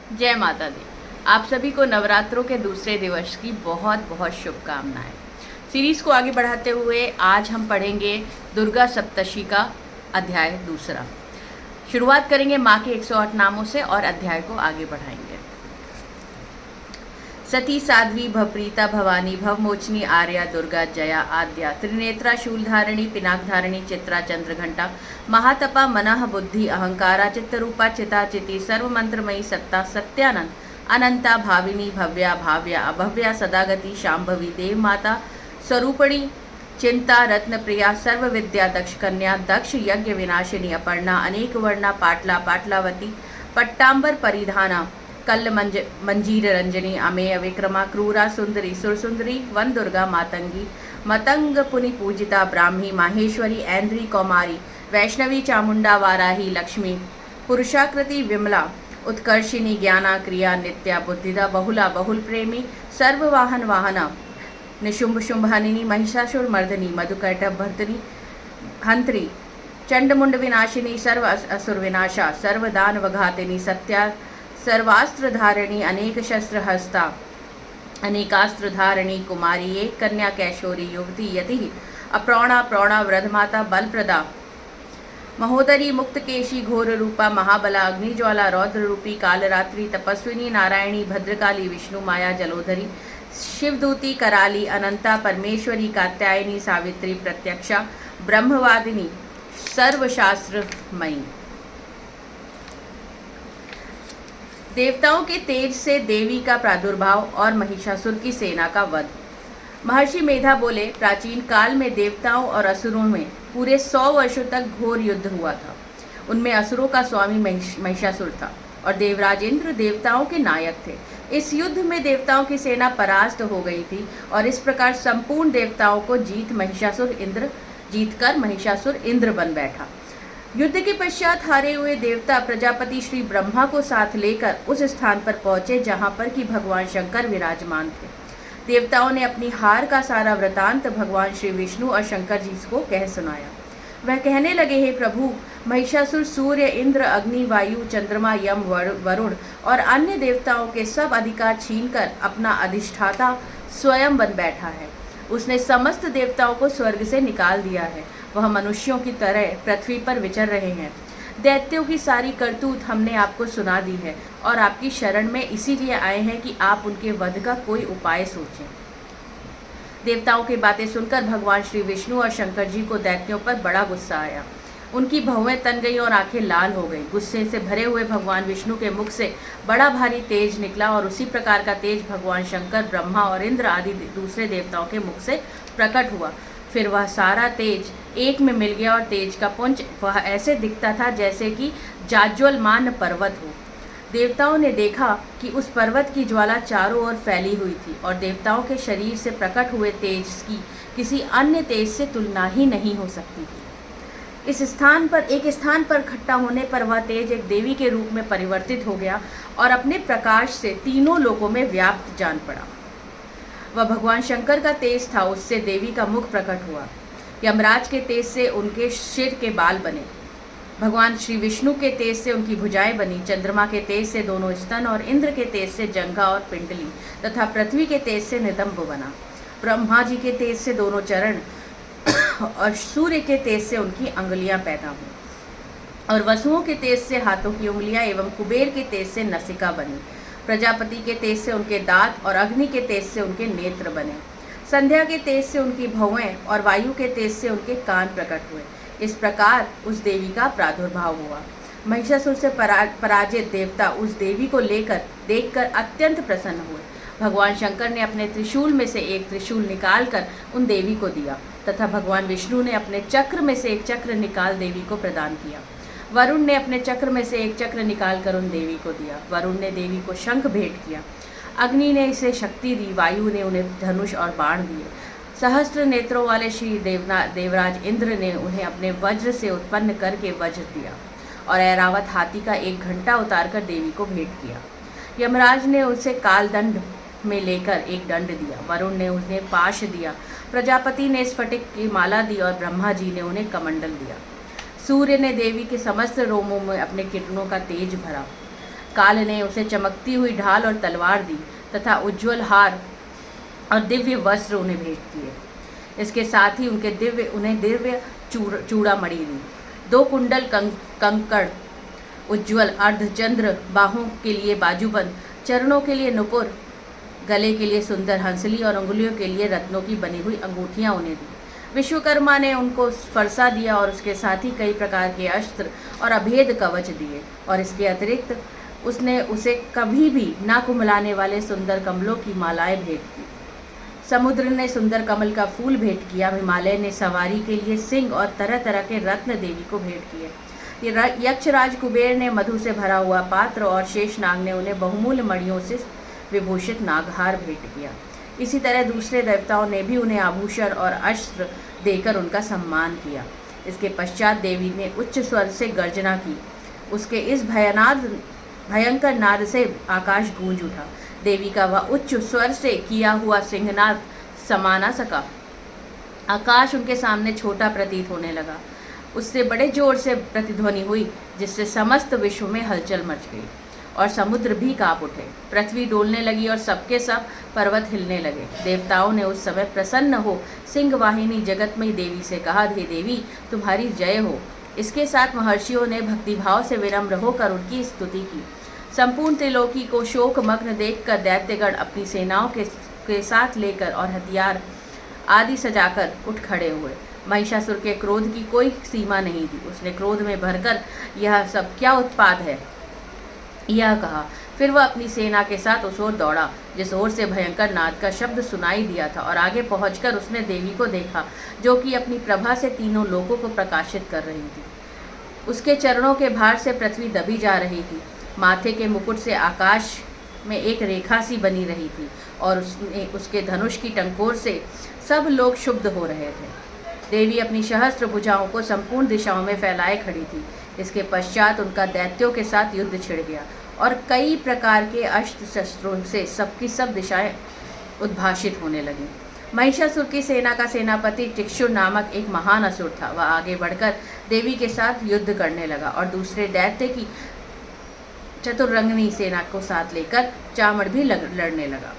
जय माता दी। आप सभी को नवरात्रों के दूसरे दिवस की बहुत बहुत शुभकामनाएं। सीरीज को आगे बढ़ाते हुए आज हम पढ़ेंगे दुर्गा सप्तशी का अध्याय दूसरा। शुरुआत करेंगे माँ के 108 नामों से और अध्याय को आगे बढ़ाएंगे। सती साध्वी भवप्रीता भवानी भवमोचनी आर्या दुर्गा जया आद्या त्रिनेत्रा शूलधारिणी पिनाकधारिणी चित्रा चंद्रघंटा महातपा मनः बुद्धि अहंकारा चित्तरूपा चिता चिति सर्वमंत्रमयी सत्ता सत्यानंद अनंता भाविनी भव्या भाव्या अभव्या सदागति शांभवी देव माता स्वरूपणी चिंता रत्न प्रिया सर्व विद्या दक्ष कन्या दक्ष यज्ञ विनाशिनी अपर्णा अनेक वर्णा पाटला पाटलावती पट्टांबर परिधाना कल्ल मंजीर रंजनी अमेय विक्रमा क्रूरा सुंदरी सुरसुंदरी वन दुर्गा मातंगी मतंग पुनि पूजिता ब्राह्मी माहेश्वरी ऐन्द्री कौमारी वैष्णवी चामुंडा वाराही लक्ष्मी पुरुषाकृति विमला उत्कर्षिणी ज्ञाना क्रिया नित्या बुद्धिदा बहुला बहुल प्रेमी सर्ववाहन वाहना निशुंभ शुंभानिनी महिषासुर मर्दनी मधुकैटभ भर्तनी हंत्री चंडमुंड विनाशिनी सर्व असुर विनाशा सर्वदान वघातिनी सत्या सर्वास्त्रधारिणी अनेक शस्त्र हस्ता अनेकास्त्रधारिणी कुमारी एक कन्या कैशोरी युवती यति अप्रौणा प्रौणा वृद्धमाता बलप्रदा महोदरी मुक्तकेशी घोर रूपा महाबला अग्निज्वाला रौद्र रूपी कालरात्रि तपस्विनी नारायणी भद्रकाली विष्णु माया जलोधरी शिवदूती कराली अनंता परमेश्वरी कात्यायनी सावित्री प्रत्यक्षा ब्रह्मवादिनी सर्वशास्त्रमयी। देवताओं के तेज से देवी का प्रादुर्भाव और महिषासुर की सेना का वध। महर्षि मेधा बोले, प्राचीन काल में देवताओं और असुरों में पूरे 100 वर्षों तक घोर युद्ध हुआ था। उनमें असुरों का स्वामी महिषासुर था और देवराज इंद्र देवताओं के नायक थे। इस युद्ध में देवताओं की सेना परास्त हो गई थी और इस प्रकार संपूर्ण देवताओं को जीतकर महिषासुर इंद्र बन बैठा। युद्ध के पश्चात हारे हुए देवता प्रजापति श्री ब्रह्मा को साथ लेकर उस स्थान पर पहुंचे जहां पर कि भगवान शंकर विराजमान थे। देवताओं ने अपनी हार का सारा वृतांत भगवान श्री विष्णु और शंकर जी को कह सुनाया। वह कहने लगे, हे प्रभु, महिषासुर सूर्य इंद्र अग्नि वायु चंद्रमा यम वरुण और अन्य देवताओं के सब अधिकार छीनकर अपना अधिष्ठाता स्वयं बन बैठा है। उसने समस्त देवताओं को स्वर्ग से निकाल दिया है। वह मनुष्यों की तरह पृथ्वी पर विचर रहे हैं। दैत्यों की सारी करतूत हमने आपको सुना दी है और आपकी शरण में इसीलिए आए हैं कि आप उनके वध का कोई उपाय सोचें। देवताओं की बातें सुनकर भगवान श्री विष्णु और शंकर जी को दैत्यों पर बड़ा गुस्सा आया। उनकी भौवें तन गई और आंखें लाल हो गई। गुस्से से भरे हुए भगवान विष्णु के मुख से बड़ा भारी तेज निकला और उसी प्रकार का तेज भगवान शंकर ब्रह्मा और इंद्र आदि दूसरे देवताओं के मुख से प्रकट हुआ। फिर वह सारा तेज एक में मिल गया और तेज का पुंज वह ऐसे दिखता था जैसे कि जाज्वल्यमान पर्वत हो। देवताओं ने देखा कि उस पर्वत की ज्वाला चारों ओर फैली हुई थी और देवताओं के शरीर से प्रकट हुए तेज की किसी अन्य तेज से तुलना ही नहीं हो सकती थी। एक स्थान पर इकट्ठा होने पर वह तेज एक देवी के रूप में परिवर्तित हो गया और अपने प्रकाश से तीनों लोकों में व्याप्त जान पड़ा। वह भगवान शंकर का तेज था, उससे देवी का मुख प्रकट हुआ। यमराज के तेज से उनके सिर के बाल बने। भगवान श्री विष्णु के तेज से उनकी भुजाएं बनी। चंद्रमा के तेज से दोनों स्तन और इंद्र के तेज से जंघा और पिंडली तथा पृथ्वी के तेज से नितंब बना। ब्रह्मा जी के तेज से दोनों चरण और सूर्य के तेज से उनकी अंगुलियां पैदा हुई और वसुओं के तेज से हाथों की उंगलियां एवं कुबेर के तेज से नसिका बनी। प्रजापति के तेज से उनके दांत और अग्नि के तेज से उनके नेत्र बने। संध्या के तेज से उनकी भौवें और वायु के तेज से उनके कान प्रकट हुए। इस प्रकार उस देवी का प्रादुर्भाव हुआ। महिषासुर से पराजित देवता उस देवी को देखकर अत्यंत प्रसन्न हुए। भगवान शंकर ने अपने त्रिशूल में से एक त्रिशूल निकालकर उन देवी को दिया तथा भगवान विष्णु ने अपने चक्र में से एक चक्र निकाल देवी को प्रदान किया। वरुण ने अपने चक्र में से एक चक्र निकालकर उन देवी को दिया। वरुण ने देवी को शंख भेंट किया। अग्नि ने इसे शक्ति दी। वायु ने उन्हें धनुष और बाण दिए। सहस्त्र नेत्रों वाले श्री देवराज इंद्र ने उन्हें अपने वज्र से उत्पन्न करके वज्र दिया और ऐरावत हाथी का एक घंटा उतारकर देवी को भेंट किया। यमराज ने उसे कालदंड में लेकर एक दंड दिया। वरुण ने उन्हें पाश दिया। प्रजापति ने स्फटिक की माला दी और ब्रह्मा जी ने उन्हें कमंडल दिया। सूर्य ने देवी के समस्त रोमों में अपने किरणों का तेज भरा। काल ने उसे चमकती हुई ढाल और तलवार दी तथा उज्ज्वल हार और दिव्य वस्त्र उन्हें भेंट किए। इसके साथ ही उन्हें दिव्य चूड़ामणि दी, 2 कुंडल कंकड़, उज्ज्वल अर्धचंद्र, बाहों के लिए बाजूबंद, चरणों के लिए नुपुर, गले के लिए सुंदर हंसली और अंगुलियों के लिए रत्नों की बनी हुई अंगूठियां उन्हें दी। विश्वकर्मा ने उनको फरसा दिया और उसके साथ ही कई प्रकार के अस्त्र और अभेद कवच दिए, और इसके अतिरिक्त उसने उसे कभी भी ना कुम्हलाने वाले सुंदर कमलों की मालाएं भेंट की। समुद्र ने सुंदर कमल का फूल भेंट किया, हिमालय ने सवारी के लिए सिंह और तरह तरह के रत्न देवी को भेंट किए। यक्षराज कुबेर ने मधु से भरा हुआ पात्र और शेषनाग ने उन्हें बहुमूल्य मणियों से विभूषित नागहार भेंट किया। इसी तरह दूसरे देवताओं ने भी उन्हें आभूषण और अस्त्र देकर उनका सम्मान किया। इसके पश्चात देवी ने उच्च स्वर से गर्जना की। उसके इस भयंकर नाद से आकाश गूंज उठा। देवी का वह उच्च स्वर से किया हुआ सिंहनाद समा न सका। आकाश उनके सामने छोटा प्रतीत होने लगा। उससे बड़े जोर से प्रतिध्वनि हुई, जिससे समस्त विश्व में हलचल मच गई और समुद्र भी कांप उठे। पृथ्वी डोलने लगी और सबके सब पर्वत हिलने लगे। देवताओं ने उस समय प्रसन्न हो सिंहवाहिनी जगतमयी देवी से कहा, हे देवी, तुम्हारी जय हो। इसके साथ महर्षियों ने भक्तिभाव से विनम्र होकर उनकी स्तुति की। संपूर्ण त्रिलोकी को शोकमग्न देखकर दैत्यगण अपनी सेनाओं के साथ लेकर और हथियार आदि सजाकर उठ खड़े हुए। महिषासुर के क्रोध की कोई सीमा नहीं थी। उसने क्रोध में भरकर यह सब क्या उत्पात है यह कहा। फिर वह अपनी सेना के साथ उस ओर दौड़ा जिस ओर से भयंकर नाद का शब्द सुनाई दिया था, और आगे पहुंचकर उसने देवी को देखा, जो कि अपनी प्रभा से तीनों लोकों को प्रकाशित कर रही थी। उसके चरणों के भार से पृथ्वी दबी जा रही थी। माथे के मुकुट से आकाश में एक रेखा सी बनी रही थी, और उसके धनुष की टंकोर से सब लोग क्षुब्ध हो रहे थे। देवी अपनी सहस्त्र भुजाओं को संपूर्ण दिशाओं में फैलाए खड़ी थी। इसके पश्चात उनका दैत्यों के साथ युद्ध छिड़ गया, और कई प्रकार के अस्त्र शस्त्रों से सबकी सब दिशाएं उद्भाषित होने लगी। महिषासुर की सेना का सेनापति टिक्षुर नामक एक महान असुर था। वह आगे बढ़कर देवी के साथ युद्ध करने लगा और दूसरे दैत्य की चतुरंगनी सेना को साथ लेकर चामड़ भी लड़ने लगा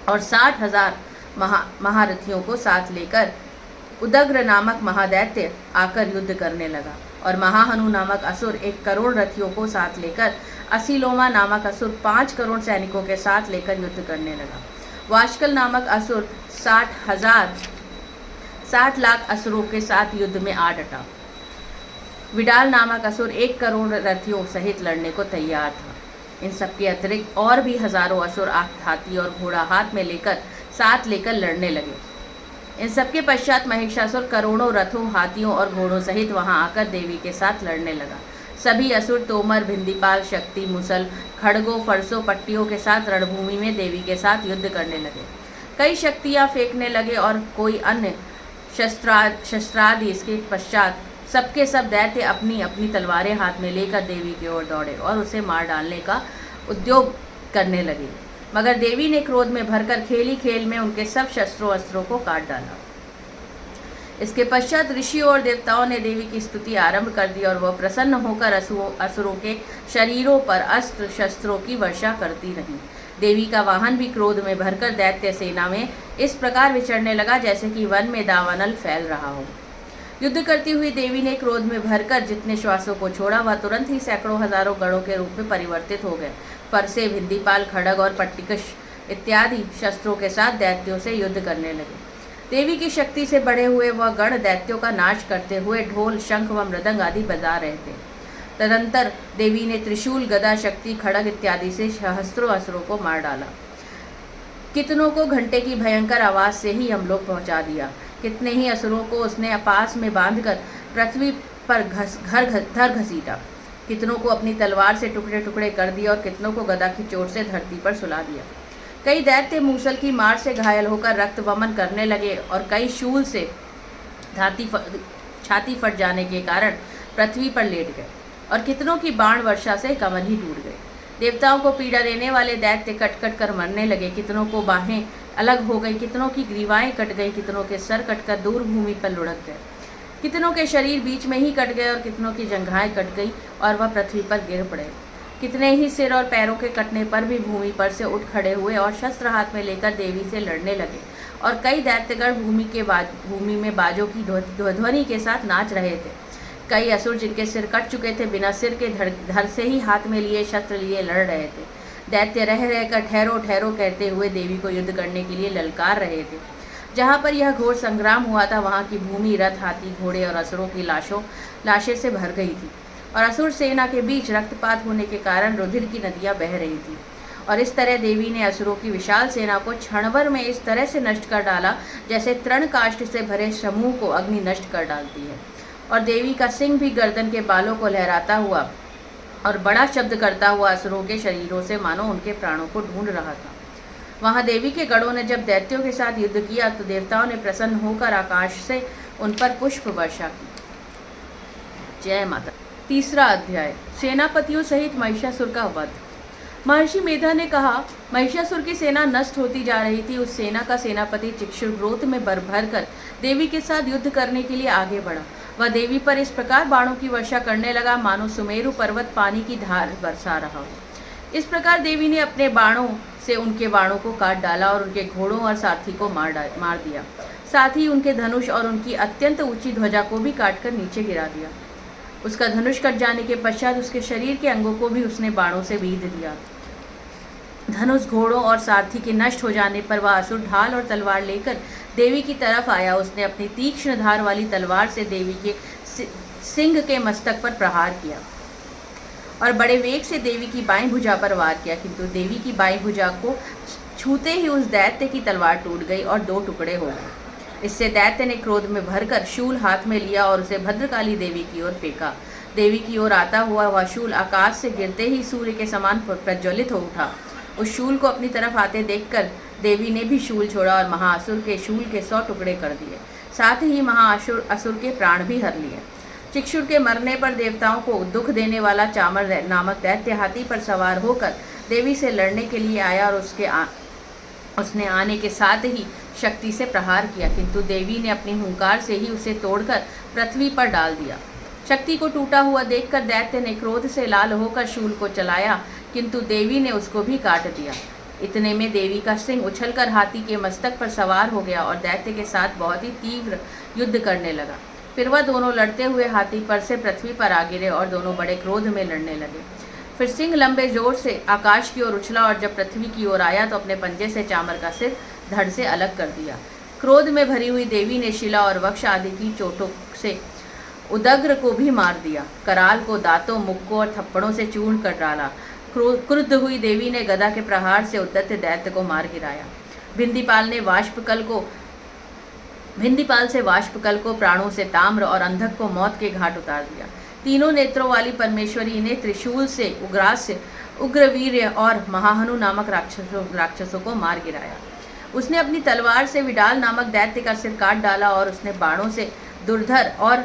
और 60,000 महारथियों को साथ लेकर उदग्र नामक महादैत्य आकर युद्ध करने लगा, और महाहनु नामक असुर 1 करोड़ रथियों को साथ लेकर, असीलोमा नामक असुर 5 करोड़ सैनिकों के साथ लेकर युद्ध करने लगा। वाशकल नामक असुर 60 लाख असुरों के साथ युद्ध में आ डटा। विडाल नामक असुर 1 करोड़ रथियों सहित लड़ने को तैयार था। इन सबके अतिरिक्त और भी हजारों असुर हाथी और घोड़ा हाथ में साथ लेकर लड़ने लगे। इन सबके पश्चात महिषासुर करोड़ों रथों, हाथियों और घोड़ों सहित वहां आकर देवी के साथ लड़ने लगा। सभी असुर तोमर, भिंदीपाल, शक्ति, मुसल, खड़गों, फरसों, पट्टियों के साथ रणभूमि में देवी के साथ युद्ध करने लगे। कई शक्तियां फेंकने लगे और कोई अन्य शस्त्रादि। इसके पश्चात सबके सब दैत्य अपनी अपनी तलवारें हाथ में लेकर देवी की ओर दौड़े और उसे मार डालने का उद्योग करने लगे। मगर देवी ने क्रोध में भरकर खेल ही खेल में उनके सब शस्त्रों अस्त्रों को काट डाला। इसके पश्चात ऋषियों और देवताओं ने देवी की स्तुति आरंभ कर दी, और वह प्रसन्न होकर असुरों के शरीरों पर अस्त्र शस्त्रों की वर्षा करती रही। देवी का वाहन भी क्रोध में भरकर दैत्य सेना में इस प्रकार विचरने लगा जैसे कि वन में दावानल फैल रहा हो। युद्ध करती हुई देवी ने क्रोध में भरकर जितने श्वासों को छोड़ा, वह तुरंत ही सैकड़ों हजारों गणों के रूप में परिवर्तित हो गए। फरसे, भिंदीपाल, खड़ग और पट्टिकश इत्यादि शस्त्रों के साथ दैत्यों से युद्ध करने लगे। देवी की शक्ति से बढ़े हुए वह गण दैत्यों का नाश करते हुए ढोल, शंख व मृदंग आदि बजा रहे थे। तदंतर देवी ने त्रिशूल, गदा, शक्ति, खड़ग इत्यादि से सहस्त्रों असुरों को मार डाला। कितनों को घंटे की भयंकर आवाज से ही हमलोग पहुंचा दिया। कितने ही असुरों को उसने पास में बांधकर पृथ्वी पर धर घसीटा। कितनों को अपनी तलवार से टुकड़े टुकड़े कर दिया और कितनों को गदा की चोट से धरती पर सुला दिया। कई दैत्य मूसल की मार से घायल होकर रक्त वमन करने लगे, और कई शूल से छाती फट जाने के कारण पृथ्वी पर लेट गए, और कितनों की बाण वर्षा से कमर ही टूट गए। देवताओं को पीड़ा देने वाले दैत्य कट कट कर मरने लगे। कितनों को बाहें अलग हो गई, कितनों की ग्रीवाएं कट गई, कितनों के सर कटकर दूर भूमि पर लुढ़क गए, कितनों के शरीर बीच में ही कट गए और कितनों की जंघाएं कट गई और वह पृथ्वी पर गिर पड़े। कितने ही सिर और पैरों के कटने पर भी भूमि पर से उठ खड़े हुए और शस्त्र हाथ में लेकर देवी से लड़ने लगे। और कई दैत्यगण भूमि में बाजों की ध्वनि के साथ नाच रहे थे। कई असुर जिनके सिर कट चुके थे बिना सिर के धड़ से ही हाथ में लिए शस्त्र लिए लड़ रहे थे। दैत्य रह रहकर ठहरो ठहरो कहते हुए देवी को युद्ध करने के लिए ललकार रहे थे। जहाँ पर यह घोर संग्राम हुआ था वहाँ की भूमि रथ, हाथी, घोड़े और असुरों की लाशें से भर गई थी और असुर सेना के बीच रक्तपात होने के कारण रुधिर की नदियाँ बह रही थी। और इस तरह देवी ने असुरों की विशाल सेना को क्षणभर में इस तरह से नष्ट कर डाला जैसे तृणकाष्ठ से भरे समूह को अग्नि नष्ट कर डालती है। और देवी का सिंह भी गर्दन के बालों को लहराता हुआ और बड़ा शब्द करता हुआ असुरों के शरीरों से मानो उनके प्राणों को ढूंढ रहा था। वहां देवी के गणों ने जब दैत्यों के साथ युद्ध किया तो देवताओं ने प्रसन्न होकर आकाश से उन पर पुष्प वर्षा की। जय माता। तीसरा अध्याय, सेनापतियों सहित महिषासुर का वध। महर्षि मेधा ने कहा, महिषासुर की सेना नष्ट होती जा रही थी। उस सेना का सेनापति चिक्षुर क्रोध में भर कर देवी के साथ युद्ध करने के लिए आगे बढ़ा। वह देवी पर इस प्रकार बाणों की वर्षा करने लगा मानो सुमेरु पर्वत पानी की धार बरसा रहा हो। इस प्रकार देवी ने अपने बाणों से उनके बाणों को काट डाला और उनके घोड़ों और सारथी को मार दिया। साथ ही उनके धनुष और उनकी अत्यंत ऊंची ध्वजा को भी काटकर नीचे गिरा दिया। उसका धनुष कट जाने के पश्चात उसके शरीर के अंगों को भी उसने बाणों से बीध दिया। धनुष, घोड़ों और सारथी के नष्ट हो जाने पर वह असुर ढाल और तलवार लेकर देवी की तरफ आया। उसने अपनी तीक्ष्ण धार वाली तलवार से देवी के सिंह के मस्तक पर प्रहार किया और बड़े वेग से देवी की बाईं भुजा पर वार किया, किंतु देवी की बाईं भुजा को छूते ही उस दैत्य की तलवार टूट गई और 2 टुकड़े हो गए। इससे दैत्य ने क्रोध में भरकर शूल हाथ में लिया और उसे भद्रकाली देवी की ओर फेंका। देवी की ओर आता हुआ वह शूल आकाश से गिरते ही सूर्य के समान प्रज्वलित हो उठा। उस शूल को अपनी तरफ आते देखकर देवी ने भी शूल छोड़ा और महाअसुर के शूल के 100 टुकड़े कर दिए। साथ ही महाअसुर के प्राण भी हर लिए। चिक्षुर के मरने पर देवताओं को दुख देने वाला चामर नामक दैत्य हाथी पर सवार होकर देवी से लड़ने के लिए आया और उसने आने के साथ ही शक्ति से प्रहार किया, किंतु देवी ने अपनी हुंकार से ही उसे तोड़कर पृथ्वी पर डाल दिया। शक्ति को टूटा हुआ देखकर दैत्य ने क्रोध से लाल होकर शूल को चलाया, किंतु देवी ने उसको भी काट दिया। इतने में देवी का सिंह उछलकर हाथी के मस्तक पर सवार हो गया और दैत्य के साथ बहुत ही तीव्र युद्ध करने लगा। फिर वह दोनों लड़ते हुए हाथी पर से पृथ्वी पर आ गिरे और दोनों बड़े क्रोध में लड़ने लगे। फिर सिंह लंबे जोर से आकाश की ओर उछला और जब पृथ्वी की ओर आया तो अपने पंजे से चामर का सिर धड़ से अलग कर दिया। क्रोध में भरी हुई देवी ने शिला और वक्ष आदि की चोटों से उदग्र को भी मार दिया। कराल को दांतों, मुक्कों और थप्पड़ों से चूर्ण कर डाला। क्रुद्ध हुई देवी ने गदा के प्रहार से उद्यत दैत्य को मार गिराया। भिंदीपाल से वाष्पकल को प्राणों से ताम्र और अंधक को मौत के घाट उतार दिया। तीनों नेत्रों वाली परमेश्वरी ने त्रिशूल से उग्रास्य, उग्रवीर्य और महाहनु नामक राक्षसों को मार गिराया। उसने अपनी तलवार से विडाल नामक दैत्य का सिर काट डाला और उसने बाणों से दुर्धर और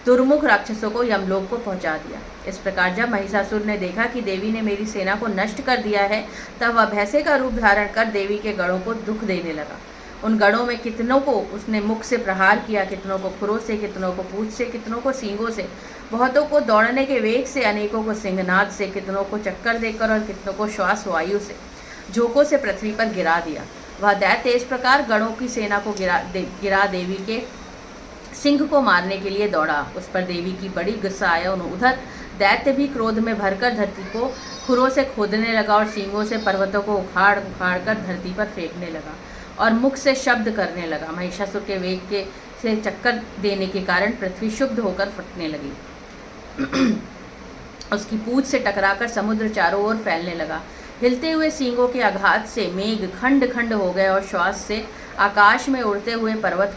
दुर्मुख राक्षसों को यमलोक को पहुंचा दिया। इस प्रकार जब महिषासुर ने देखा कि देवी ने मेरी सेना को नष्ट कर दिया है, तब वह भैंसे का रूप धारण कर देवी के गणों को दुख देने लगा। उन गणों में कितनों को उसने मुख से प्रहार किया, कितनों को खुरों से, कितनों को पूंछ से, कितनों को सींगों से, बहुतों को दौड़ने के वेग से, अनेकों को सिंहनाद से, कितनों को चक्कर देकर और कितनों को श्वास वायु से झोंकों से पृथ्वी पर गिरा दिया। वह दैत्य इस प्रकार गणों की सेना को गिरा देवी के सिंह को मारने के लिए दौड़ा। उस पर देवी की बड़ी गुस्सा आया। उधर दैत्य भी क्रोध में भरकर धरती को खुरों से खोदने लगा और सींगों से पर्वतों को उखाड़ कर धरती पर फेंकने लगा और मुख से शब्द करने लगा। महिषासुर के वेग से चक्कर देने के कारण पृथ्वी शुद्ध होकर फटने लगी। उसकी पूंछ से टकराकर समुद्र चारों ओर फैलने लगा। हिलते हुए सींगों के आघात से मेघ खंड खंड हो गए और श्वास से आकाश में उड़ते हुए पर्वत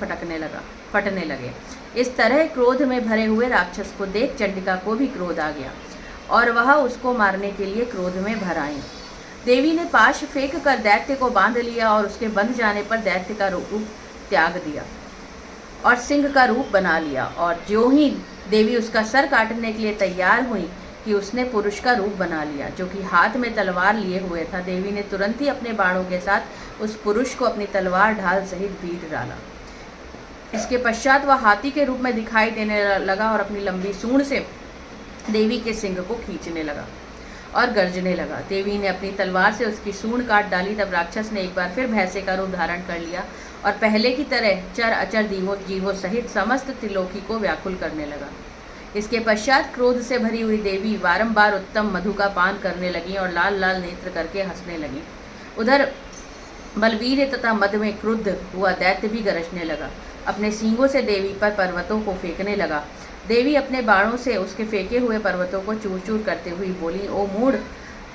फटने लगे। इस तरह क्रोध में भरे हुए राक्षस को देख चंडिका को भी क्रोध आ गया और वह उसको मारने के लिए क्रोध में भर आई। देवी ने पाश फेंक कर दैत्य को बांध लिया और उसके बंध जाने पर दैत्य का रूप त्याग दिया और सिंह का रूप बना लिया। और ज्यों ही देवी उसका सर काटने के लिए तैयार हुई कि उसने पुरुष का रूप बना लिया, जो कि हाथ में तलवार लिए हुए था। देवी ने तुरंत ही अपने बाणों के साथ उस पुरुष को अपनी तलवार ढाल सहित बीध डाला। इसके पश्चात वह हाथी के रूप में दिखाई देने लगा और अपनी लंबी सूंड से देवी के सिंह को खींचने लगा। और गरजने लगा। देवी ने अपनी तलवार से उसकी सूंड काट डाली। तब राक्षस ने एक बार फिर भैंसे का रूप धारण कर लिया और पहले की तरह चर अचर जीवों सहित समस्त त्रिलोकी को व्याकुल करने लगा। इसके पश्चात क्रोध से भरी हुई देवी बारंबार उत्तम मधु का पान करने लगी और लाल लाल नेत्र करके हंसने लगी। उधर बलवीर तथा मद में क्रुद्ध हुआ दैत्य भी गरजने लगा। अपने सींगों से देवी पर पर्वतों को फेंकने लगा। देवी अपने बाणों से उसके फेंके हुए पर्वतों को चूर चूर करते हुई बोली, ओ मूढ़,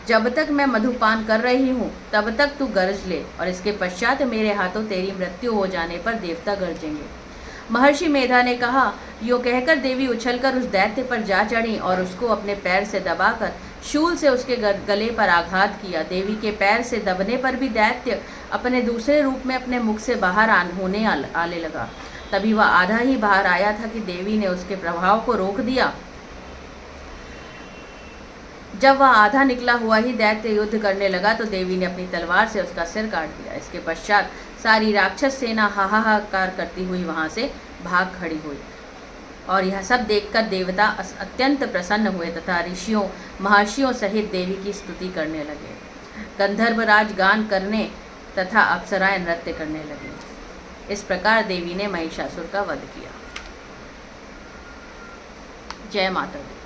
जब तक मैं मधुपान कर रही हूँ तब तक तू गरज ले, और इसके पश्चात मेरे हाथों तेरी मृत्यु हो जाने पर देवता गरजेंगे। महर्षि मेधा ने कहा। यो कहकर देवी उछलकर उस दैत्य पर जा चढ़ी और उसको अपने पैर से दबाकर शूल से उसके गले पर आघात किया। देवी के पैर से दबने पर भी दैत्य अपने दूसरे रूप में अपने मुख से बाहर आने लगा। तभी वह आधा ही बाहर आया था कि देवी ने उसके प्रभाव को रोक दिया। जब वह आधा निकला हुआ ही दैत्य युद्ध करने लगा तो देवी ने अपनी तलवार से उसका सिर काट दिया। इसके पश्चात सारी राक्षस सेना हाहाकार करती हुई वहां से भाग खड़ी हुई, और यह सब देखकर देवता अत्यंत प्रसन्न हुए तथा ऋषियों महर्षियों सहित देवी की स्तुति करने लगे। गंधर्वराज गान करने तथा अप्सराएं नृत्य करने लगी। इस प्रकार देवी ने महिषासुर का वध किया। जय माता दी।